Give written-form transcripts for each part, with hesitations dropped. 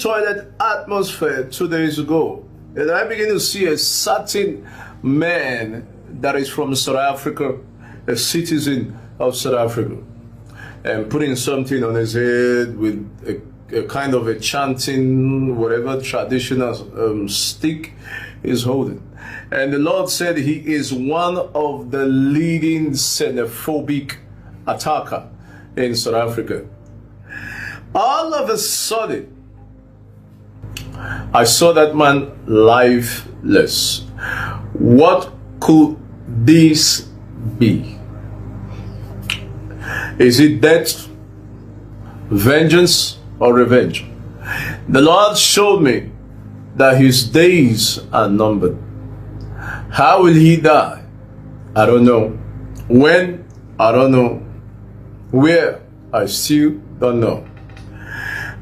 toilet atmosphere 2 days ago, and I begin to see a certain man that is from South Africa, a citizen of South Africa, and putting something on his head with a kind of a chanting, whatever traditional stick is holding. And the Lord said he is one of the leading xenophobic attacker in South Africa. All of a sudden, I saw that man lifeless. What could this be? Is it death, vengeance, or revenge? The Lord showed me that his days are numbered. How will he die? I don't know. When? I don't know. Where? I still don't know.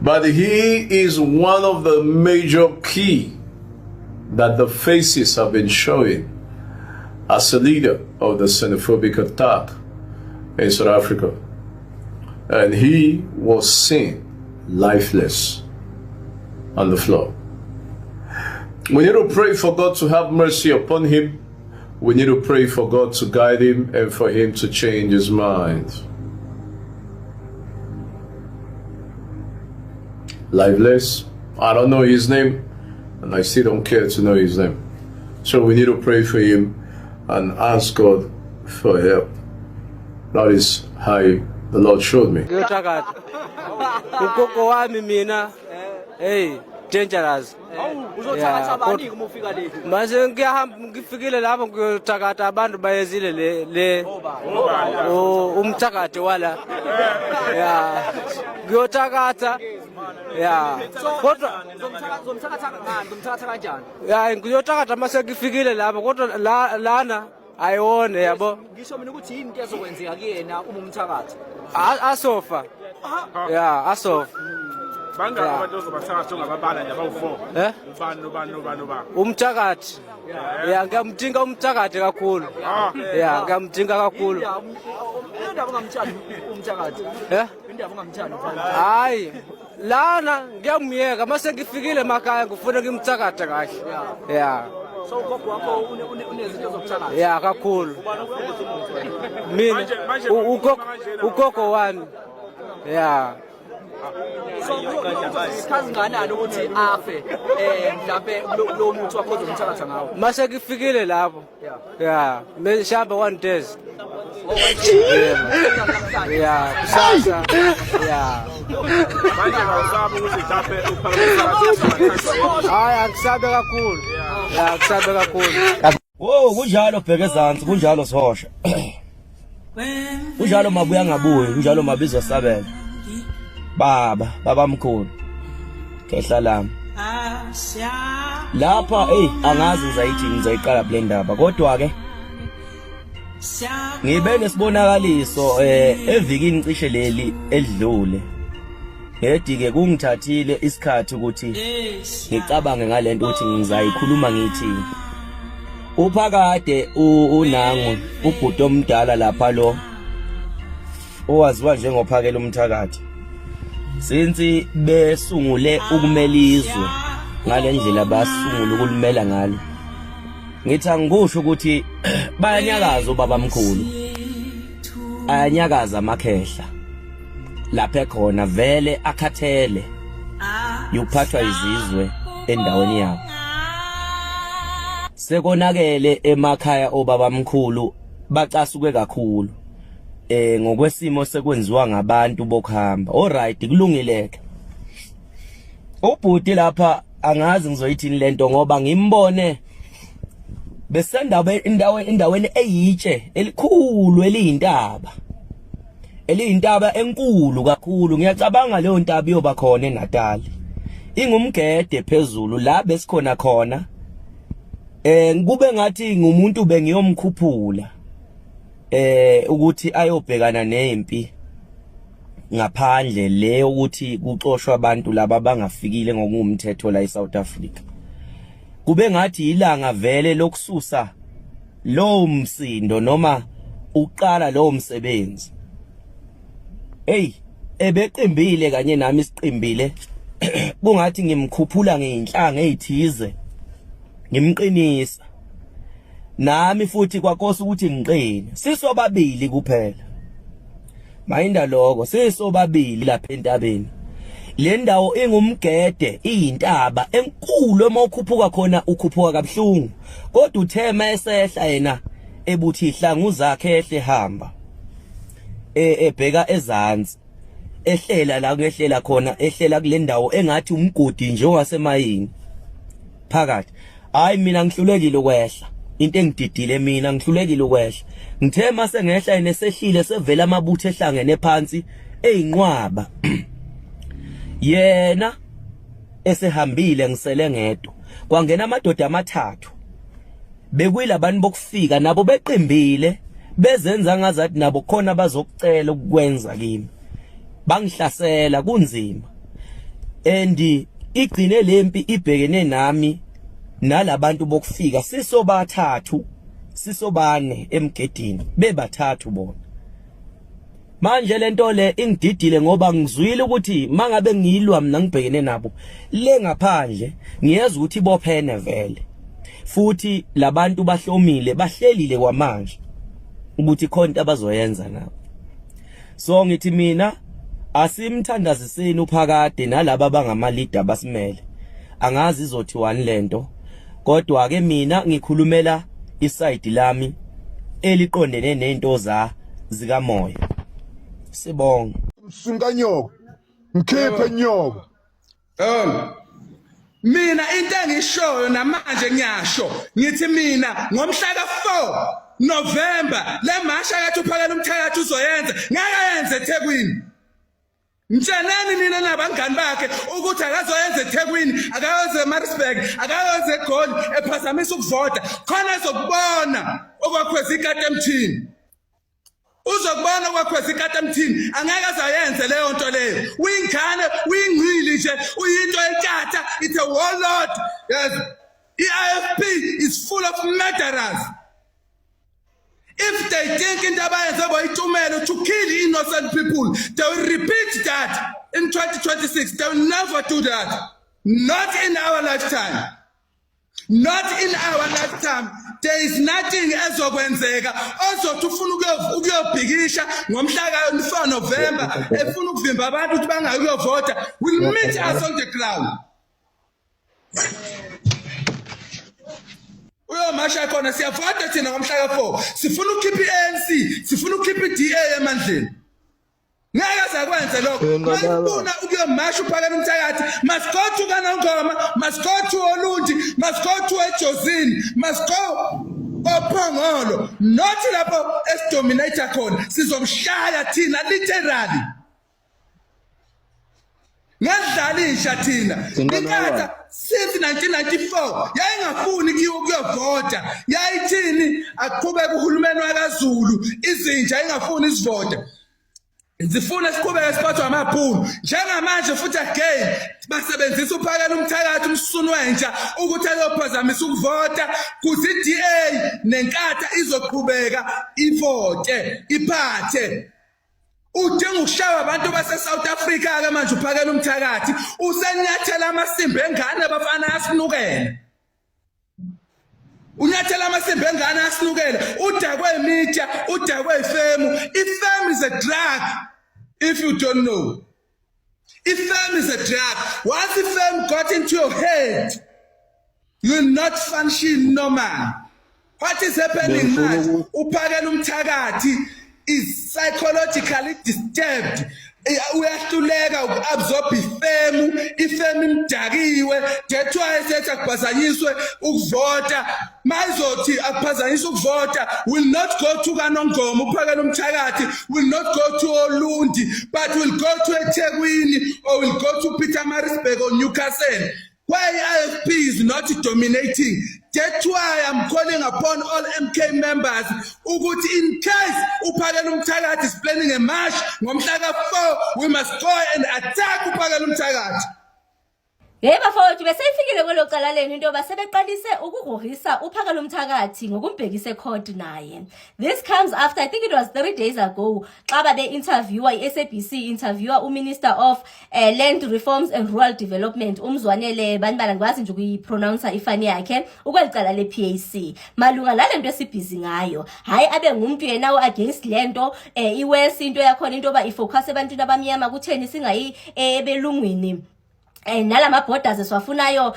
But he is one of the major key that the faces have been showing as a leader of the xenophobic attack in South Africa. And he was seen lifeless on the floor. We need to pray for God to have mercy upon him. We need to pray for God to guide him and for him to change his mind. Lifeless. I don't know his name, and I still don't care to know his name. So we need to pray for him and ask God for help. That is how the Lord showed me. Hey, dangerous. Mase ngifikile lapho ngiyothakatha abantu bayezile le umthakathi wala. Yeah. Ngiyothakatha. Yeah. Kodwa zomthakatha ngani? Zomthakatha kanjani? Yeah, ngiyothakatha mase ngifikile lapho kodwa lana ayiwone yabo. Ngisho mina ukuthi yini into ezokwenzeka kuyena uma umthakathi. Asofa. Yeah, asofa. Bangaka abantu ozobathakatha ongababala nje abawu4. Ubani. Umthakathi. Yeah, ngiyamdinga umthakathi kakhulu. Yeah, ngiyamdinga kakhulu. Indaba ungamthandi umthakathi. Indaba ungamthandi. Hayi. Lana ngiyamyeka mase ngifikile emakhaya ngifuna ngimthakathe kahle. Yeah. So ugogo wakho unezinto zokuthakatha. Yeah, kakhulu. Mina ugogo wami. Yeah. So isikhathi ngani ukuthi afe mhlawumbe lo muntu wakho ozomthakatha ngawo. Mase ngifikile lapho. Yeah. Mhlawumbe 1 days. Yeah, kusasa. Yeah. Manje awusabi ukuthi taphe uphakathi. Hayi akusabe kakhulu. Yeah, akusabe kakhulu. Oh, kunjalo bheke ezantsi, kunjalo sihosha. Kunjalo mabuya ngabuyi, kunjalo mabizwa sabela. Baba mkhulu. Khehla lami. Lapha angazi ngizayiqala kule ndaba kodwa ke ngibe nesibonakaliso evikini cishe leli edlule. Ngedike kungithathile isikhathi ukuthi ngicabange ngalento ukuthi ngizayikhuluma ngithi uphakade unangu ubhuti omdala lapha lo owaziwa njengophakela umthakathi since besungule ukumelizwe ngalendlela basungula ukulimela ngalo ngithi angikusho ukuthi bayanyakaza ubaba mkhulu ayanyakaza amakhehla lapha khona vele akhathele yuphathwa izizwe endaweni yabo sekonakele emakhaya obaba mkhulu bacasuke kakhulu ngokwesimo sekwenziwa ngabantu bokuhamba alright kulungileke ubhuti lapha angazi ngizoyithini lento ngoba ngimbone besenda endaweni eyitshe elikhulu eliyintaba enkulu kakhulu ngiyacabanga leyo ntaba iyoba khona eNatal ingumgede phezulu la besikhona khona kube ngathi ngumuntu bengiyomkhuphula ukuthi ayobhekana nempi ngaphandle le ukuthi kuxoshwa abantu laba bangafikile ngokumthetho la eSouth Africa kube ngathi ilanga vele lokususa lo msindo noma uqala lo msebenzi ebeqimbile kanye nami isiqimbile kungathi ngimkhuphula ngeinhlanga ezithize ngimqinisa nami futhi kwakosa ukuthi ngiqine sisobabili kuphela mayinda lokho sisobabili lapha entabeni le ndawo ingumgede iyintaba enkulu emokhuphuka khona ukhuphuka kabuhlungu kodwa uthema esehla yena ebuthi ihlangu zakhe ehle hamba ebheka ezantsi ehlela la ngehlela khona ehlela kule ndawo engathi umgodi nje ongasemayini phakathi hayi mina ngihlulekile ukwehla into engididile mina ngihlulekile ukwehla ngithe mase ngehla yena sehlile sevela amabutho ehlangene phansi eyinqwaba yena esehambile ngisele ngedwa kwangena amadoda amathathu bekuyilabani bokufika nabo beqimbile bezenza ngazathi nabo khona bazokucela ukwenza kimi bangihlasela kunzima igcine lempi ibhekene nami nalabantu bokufika sisobathathu sisobane emgedini bebathathu bona manje lento le ingididile ngoba ngizwile ukuthi mangabe ngiyilwa mina ngibhekene nabo le ngaphandle ngiyeza ukuthi bophene vele futhi labantu bahlomile bahlelile kwamanje ukuthi khona abazoyenza nabo so ngithi mina asimthandaziseni uphakade nalabo bangama leader basimele angazi izothi wani lento kodwa ke mina ngikhulumela iside lami eliqondene nento zika moya sibonga msunga nyoko ngikhiphe nyoko mina into engishoyo namanje ngiyasho ngithi mina ngomhla ka4 November le masha kathi uphakela umthakathi uzoyenza ngakayenze eThekwini mtsheneni nina nabangani bakhe ukuthi akazoyenza eThekwini akayoze eMaritzburg akayoze eGoli ephazamisa ukuvota khona ezokubona okwakhweza ikati emthini uzokubona okwakhweza ikati emthini angeke azayenze leyo nto leyo uyingane uyingcili nje uyinto ekatha it's a warlord yes IFP is full of murderers. If they think in the to kill innocent people, they will repeat that in 2026. They will never do that. Not in our lifetime. Not in our lifetime. There is nothing else okwenzeka. Also tufuna ukuyobhikisha ngomhla ka November efuna ukuvimba abantu ukuthi bangayovota. Will meet us on the ground. Uyo masha khona siyavota thina ngomhla ka4 sifuna ukhipha iANC sifuna ukhipha iDA emandleni ngeke sakwenza lokho masifuna ukuyomasha uphakela umthakathi must go to kaNongoma must go to Olundi must go to eJozini must go oPhongolo not lapho esidominator khona sizomshaya thina literally ngadlalisha thina inkatha since 1994 yayingafuni ukuyovota yayithini aqhubeka uhulumeni wakaZulu izinja ingafuni isivota zifuna siqhubeke siphathwa amabhulu njengamanje futhi again basebenzisa uphakela umthakathi umsunu wentsha ukuthi ayophazamisa ukuvota kuthi iDA nenkatha izoqhubeka ivote iphathe udinga ukushawa abantu base South Africa ke manje uphakela umthakathi usenyathela amasimbi engane abafana asinukela unyathela amasimbi engane asinukela udakwe imedia udakwe ifemu ifemu is a drug if you don't know ifemu is a drug once ifemu got into your head you will not function normal what is happening manje uphakela umthakathi is psychologically disturbed. Uyahluleka ukuabsorb ifemu imdakiwe that's why esethi akuphazanyiswe ukuvota mayizothi akuphazanyiswe ukuvota will not go to kaNongoma uphakela umthakathi will not go to Olundi but will go to eThekwini or will go to Pietermaritzburg or Newcastle why IFP is not dominating. That's why I'm calling upon all MK members ukuthi in case uphakela umthakathi is planning a march ngomhla ka4 we must go and attack uphakela umthakathi bafowethu beseyifikile kwelo cala lenu into yoba sebeqalise ukugrogrisa uPhakela Umthakathi ngokumbhekisa ecourt naye. This comes after, I think it was 3 days ago, xa babe-interviewa, i-SABC interviewa uMinister of Land Reforms and Rural Development, uMzwanele banibala ngikwazi nje ukuyipronouncer ifani yakhe, ukweli cala le-PAC malunga nale nto esibhizi ngayo. Hayi abe ngumuntu yena against lento iwesi into yakhona into yoba ifocus ebantwini abamnyama kutheni singayi ebelungwini. Nalama borders esiwafunayo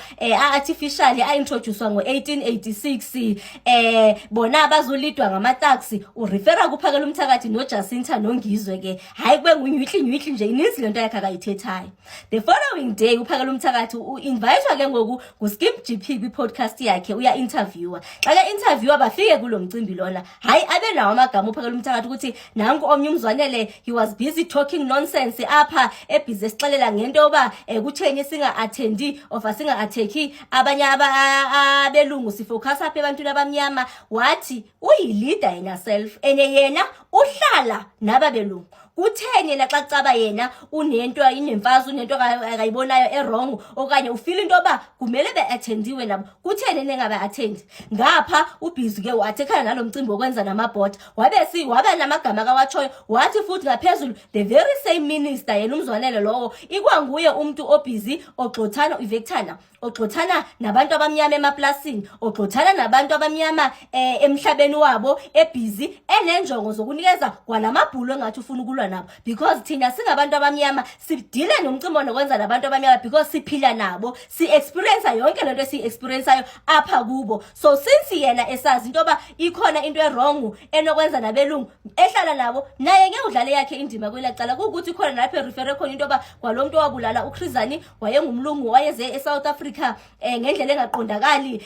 artificially introduced ngo-1886 bona abazulidwa ngama-taxi urefera kuPhakela Umthakathi noJacinta Nongizwe ke hayi kube ngunywihlnywihlwi nje ininzi lento yakhe akayithethayo. The following day uPhakela Umthakathi uinvitwa ke ngoku nguSkim GP kwi-podcast yakhe uya interviewer. Xa ke interviewer bafike kulo mcimbi lona hayi abe nawo amagama uPhakela Umthakathi ukuthi nanku omnye uMzwanele he was busy talking nonsense apha ebhizi esixelela ngento yoba kutheni singa-attendi of singa-atheki abanye abelungu sifocus apha ebantwini abamnyama. Wathi uyi-leader yena self ene yena uhlala nababelungu. Kutheni yena xa kucaba yena unento inemfazi unento akayibonayo errong okanye ufeel into yoba kumele be-attendiwe nabo kutheni nengabe-attendi. Ngapha ubhizi ke wathekana nalo mcimbi wokwenza namabhota wabe namagama kawatshoyo wathi futhi ngaphezulu the very same minister yena uMzwanele lowo ikwanguye umuntu obhizi ogxothana ivectana ogxothana nabantu abamnyama emaplasini ogxothana nabantu abamnyama emhlabeni wabo ebhizi enenjongo zokunikeza kwalamabhulo engathi ufuna ukulwa nabo because thina singabantu abamnyama sidile nomcimbi nokwenza nabantu abamnyama because siphila nabo si-experience yonke lento esiyi-experienceayo apha kubo. So since yena esazi into yoba ikhona into errong enokwenza nabelungu ehlala nabo naye ngeke udlale yakhe indima kwelacala kukuthi khona nalapho erefere khona into yoba kwalo muntu owabulala uChrizani wayengumlungu wayeze eSouth Africa ngendlela engaqondakali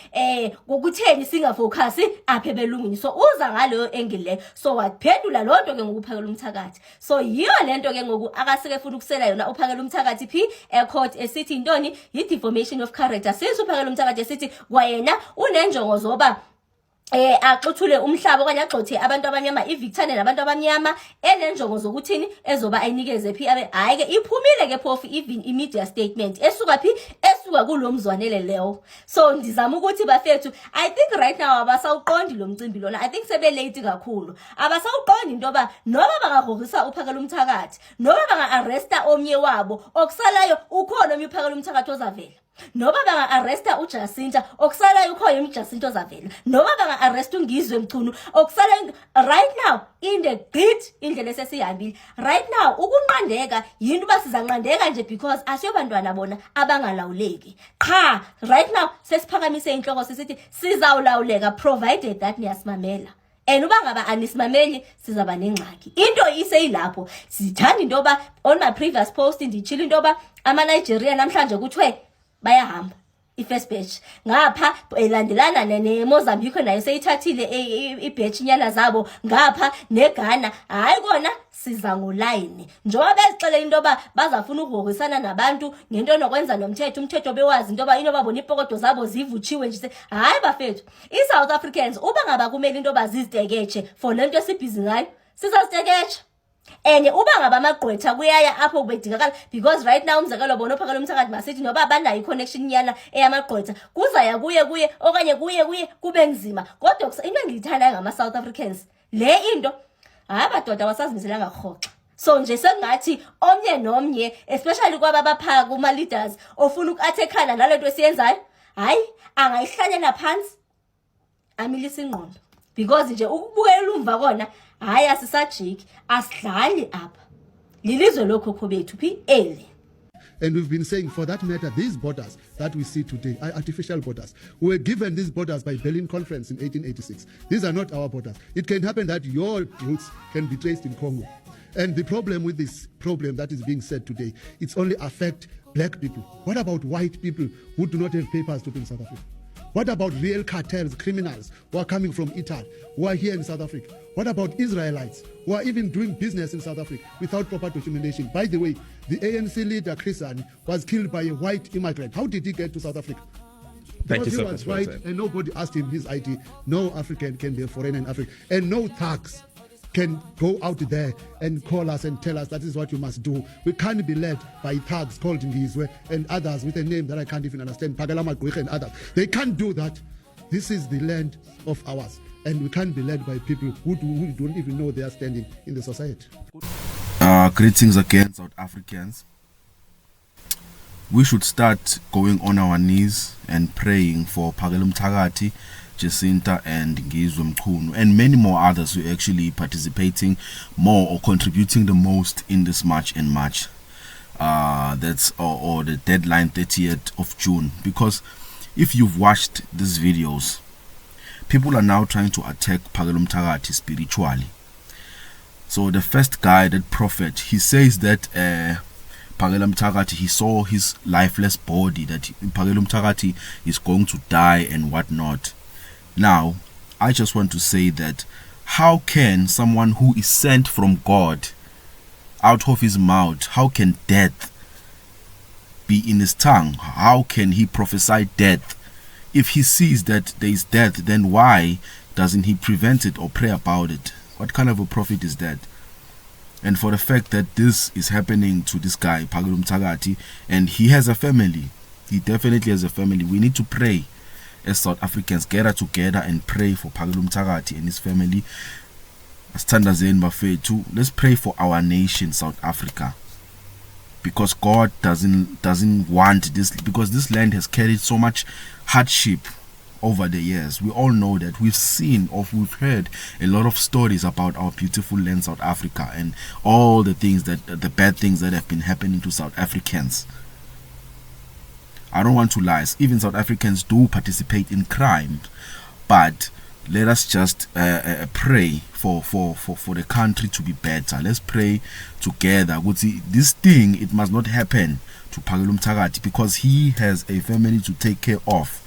ngokutheni singafocus apha ebelungwini. So uza ngaleyo angle leyo so waphendula loo nto ke ngokuPhakela Umthakathi. So yiyo lento ke ngoku akaseke futhi ukusela yona uPhakela Umthakathi phi ecourt esithi intoni yi-defamation of character. Since uPhakela Umthakathi esithi kwayena unenjongo zoba axuthule umhlaba okanye agxothe abantu abamnyama ivictane nabantu abamnyama enenjongo zokuthini ezoba ayinikeze phi abe hayi ke iphumile ke phofu even imedia statement esuka phi esuka kulo Mzwanele leyo. So ndizama ukuthi bafethu I think right now abasawuqondi lo mcimbi lona. I think sebe late kakhulu abasawuqondi into yoba noba bangagrogrisa uPhakela Umthakathi noba banga-arresta omnye wabo okusalayo ukhona omnye uPhakela Umthakathi ozavela noba banga-arresta uJacinta okusalayo ukhona uJacinta ozavela noba banga-arresta uNgizwe Mchunu okusalayo right now in the grid indlela esesihambile right now ukunqandeka yinto uba sizanqandeka nje because asiyobantwana bona abangalawuleki qha right now sesiphakamise inhloko sisithi sizawulawuleka provided that niyasimamela. Uba ngaba anisimameli sizaba nengxaki. Into iseyilapho sithanda into yoba on my previous post nditshila into yoba ama-Nigeria namhlanje kuthiwe bayahamba i-first batch ngapha elandelana neMozambique nayo seyithathile i-batch nyana zabo ngapha neGhana hayi kona siza ngoline njengoba bezixelela into yoba bazafuna ukugrogrisana nabantu ngento enokwenza umthetho bewazi into yoba inoba bona ipokodo zabo zivutshiwe nje hayi bafethu i-South Africans uba ngaba kumele into yoba ziziteketshe for lento esibhizi ngayo sizaziteketsha. Uba ngaba amagqwetha kuyaya apho kubedingakala because right now umzekelo bona uPhakela Umthakathi masithi noba banayo i-connection nyana eyamagqwetha kuzaya kuye okanye kuye kube nzima kodwa into engiyithandayo ngama-South Africans le into hayi abadoda wasazimiselanga rhoxa. So nje sengathi omnye nomnye especially kwaba bapha kuma-leaders ofuna uku-athekhana nalento esiyenzayo hayi angayihlalela phansi amilisa ingqondo because nje ukubukela umva kona hayi asisajiki asidlali apha lilizwe lokhokho bethu phi eli. And we've been saying, for that matter, these borders that we see today are artificial borders. We were given these borders by Berlin Conference in 1886. These are not our borders. It can happen that your roots can be traced in Congo. And the problem with this problem that is being said today, it's only affect black people. What about white people who do not have papers to be in South Africa? What about real cartels, criminals who are coming from Italy, who are here in South Africa? What about Israelites who are even doing business in South Africa without proper documentation? By the way, the ANC leader, Chrizani, was killed by a white immigrant. How did he get to South Africa? Because he was white and nobody asked him his ID. No African can be a foreigner in Africa. And no thugs can go out there and call us and tell us that is what you must do. We can't be led by thugs called Ngizwe and others with a name that I can't even understand, Pagalama Gweke and others. They can't do that. This is the land of ours, and we can't be led by people who don't even know they are standing in the society. Greetings again, South Africans. We should start going on our knees and praying for Phakela Mthakathi, Jacinta and Ngizwe Mchunu, and many more others who are actually participating more or contributing the most in this march and march. That's or the deadline 30th of June. Because if you've watched these videos, people are now trying to attack Phakela Mthakathi spiritually. So the first guy, that prophet, he says that Phakela Mthakathi, he saw his lifeless body, that Phakela Mthakathi is going to die and whatnot. Now, I just want to say that how can someone who is sent from God, out of his mouth, how can death be in his tongue? How can he prophesy death? If he sees that there is death, then why doesn't he prevent it or pray about it? What kind of a prophet is that? And for the fact that this is happening to this guy, Phakela Mthakathi, and he has a family, he definitely has a family, we need to pray as South Africans, gather together and pray for Phakela Mthakathi and his family. Let's pray for our nation, South Africa, because God doesn't want this, because this land has carried so much hardship over the years. We all know that. We've seen or we've heard a lot of stories about our beautiful land, South Africa, and all the things that, the bad things that have been happening to South Africans. I don't want to lie, even South Africans do participate in crime, but let us just pray for the country to be better. Let's pray together. This thing, it must not happen to Phakela Mthakathi, because he has a family to take care of.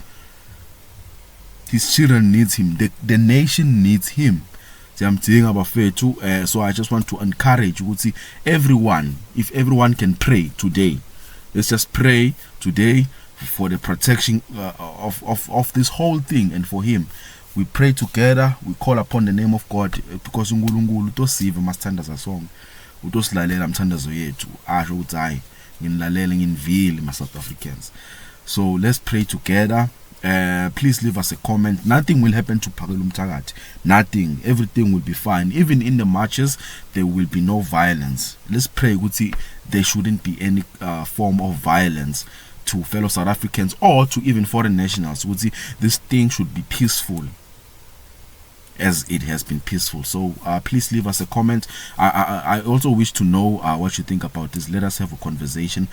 His children needs him. The nation needs him. I'm saying about faith too. So I just want to encourage everyone. If everyone can pray today, let's just pray today for the protection of this whole thing and for him. We pray together. We call upon the name of God, because uNkulunkulu utosiva masithandaza sonke, utosilalela mthandazo yethu, asho ukuthi hayi nginilalela nginivile ma South Africans. So let's pray together. Please leave us a comment. Nothing will happen to Phakela Mthakathi. Nothing. Everything will be fine. Even in the marches, there will be no violence. Let's pray there shouldn't be any form of violence to fellow South Africans or to even foreign nationals. This thing should be peaceful, as it has been peaceful. So please leave us a comment. I also wish to know what you think about this. Let us have a conversation.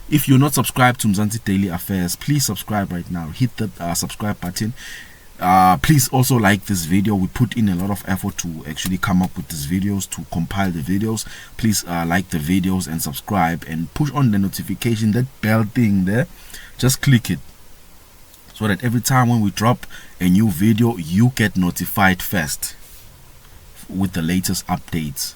If you're not subscribed to Mzansi Daily Affairs, please subscribe right now. Hit the subscribe button. Please also like this video. We put in a lot of effort to actually come up with these videos, to compile the videos. Please like the videos and subscribe, and push on the notification, that bell thing there. Just click it, so that every time when we drop a new video, you get notified first with the latest updates.